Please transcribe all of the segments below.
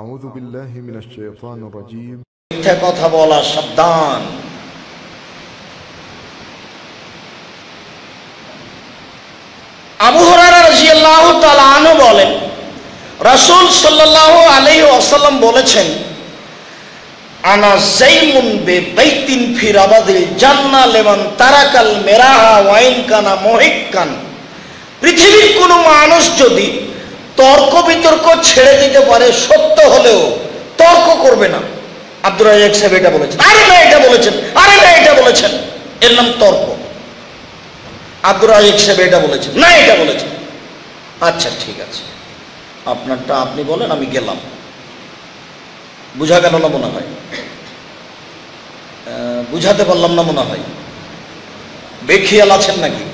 আউযু বিল্লাহি মিনাশ শাইতানির রাজীম। মিথ্যা কথা বলা সাবধান। আবু হুরায়রা রাদিয়াল্লাহু তাআলা আনহু বলেন, রাসূল সাল্লাল্লাহু আলাইহি ওয়াসাল্লাম বলেছেন, আনা যাইমুন বিবাইতিন ফি রাবাদিল জান্নাহ লিমান তারাকাল মিরাহা ওয়া ইন কানা মুহিক্কান। পৃথিবীর কোন মানুষ যদি তর্ক বিতর্ক ছেড়ে দিতে পারে, সত্য হলেও তর্ক করবে না। আব্দুর রাজ্জাক সাহেব এটা বলেছেন, আরে না এটা বলেছেন, আরে না এটা বলেছেন, এর নাম তর্ক। আব্দুর রাজ্জাক সাহেব এটা বলেছেন, না এটা বলেছেন, আচ্ছা ঠিক আছে, আপনারটা আপনি বলেন, আমি গেলাম। বুঝা গেল না মনে হয়? বুঝাতে পারলাম না মনে হয়? বেখিয়াল আছেন নাকি?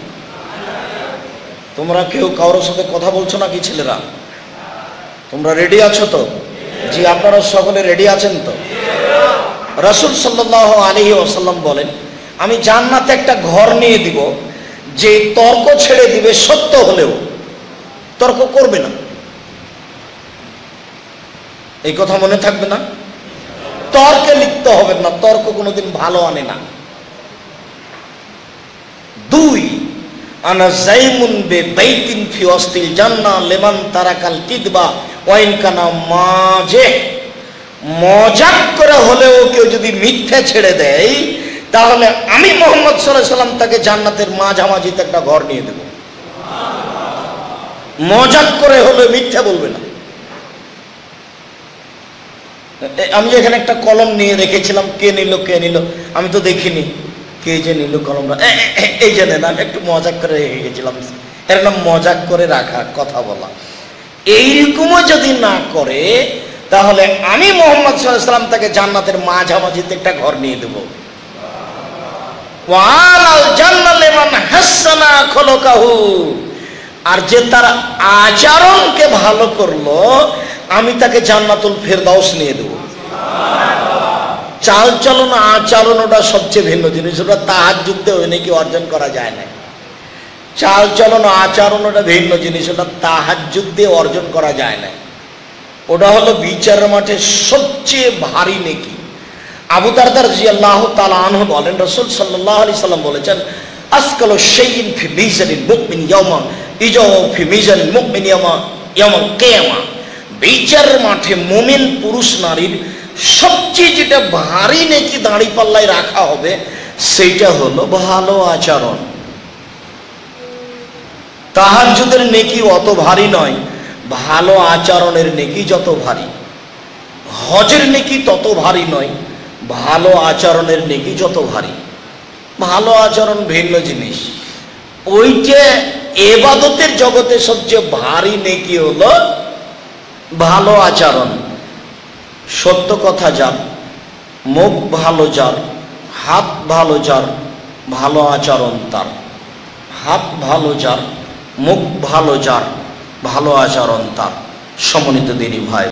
তোমরা কেউ কারোর সাথে কথা বলছো নাকি ছেলেরা? তোমরা রেডি আছো তো? জি, আপনারা সকলে রেডি আছেন তো? রাসূল সাল্লাল্লাহু আলাইহি ওয়াসাল্লাম বলেন, আমি জান্নাতে একটা ঘর নিয়ে দিব, যে তর্ক ছেড়ে দিবে, সত্য হলেও তর্ক করবে না। এই কথা মনে থাকবে না? তর্কে লিপ্ত হবেন না, তর্ক কোনোদিন ভালো আনে না। দুই, আনা যাইমুন বিবাইতিন ফি ওয়াসতিল জান্নাহ লিমান তারাকাল কিদবা ওয়া ইন কানা মাজিহ। মজাক করে হলেও কেউ যদি মিথ্যা ছেড়ে দেয়, তাহলে আমি মুহাম্মদ সাল্লাল্লাহু আলাইহি ওয়াসাল্লাম তাকে জান্নাতের মাঝামাঝিতে একটা ঘর নিয়ে দেব। মজাক করে হলে মিথ্যা বলবে না। আমি এখানে একটা কলম নিয়ে রেখেছিলাম, কে নিল কে নিল আমি তো দেখিনি, কে যে নিল কলমটা, এই জন্য না, আমি একটু মজাক করে রেখে গেছিলাম। এর নাম মজাক করে রাখা, কথা বলা। এইরকমও যদি না করে, তাহলে আমি মুহাম্মদ সাল্লাল্লাহু আলাইহি ওয়াসাল্লাম তাকে জান্নাতের মাঝামাঝিতে একটা ঘর নিয়ে দেব। ওয়ালাল জান্নাহ লিমান হাসানা খুলুকাহু। আর যে তার আচরণকে ভালো করলো, আমি তাকে জান্নাতুল ফেরদাউস নিয়ে দেব। চাল চলন আচরণ ওটা সবচেয়ে ভিন্ন জিনিস, ওটা তাহাজ্জুদ দিয়ে নাকি অর্জন করা যায় না। চাল চলন আচরণ ওটা ভিন্ন জিনিস, ওটা তাহাজ্জুদ দিয়ে অর্জন করা যায় না। ওটা হলো বিচারের মাঠে সবচেয়ে ভারী নেকি। আবু দারদা রাদিয়াল্লাহু তাআলা আনহু বলেন, রাসূল সাল্লাল্লাহু আলাইহি সাল্লাম বলেছেন, আসকালু শাইইন ফি মিজানিল মুমিন ইয়াওমা ইজাউ ফি মিজানিল মুমিন ইয়াওমাল কিয়ামা। বিচারের মাঠে মুমিন পুরুষ নারীর সবচেয়ে যেটা ভারী নেকি দাঁড়ি পাল্লায় রাখা হবে, সেইটা হলো ভালো আচরণ। তাহাজ্জুদের নেকি অত ভারী নয়, ভালো আচরণের নেকি যত ভারী। হজের নেকি তত ভারী নয়, ভালো আচরণের নেকি যত ভারী। ভালো আচরণ ভিন্ন জিনিস। ওইটা ইবাদতের জগতে সবচেয়ে ভারী নেকি হলো ভালো আচরণ। সত্য কথা যার, মুখ ভালো যার, হাত ভালো যার, ভালো আচরণ তার। হাত ভালো যার, মুখ ভালো যার, ভালো আচরণ তার। সম্মানিত দিনী ভাই।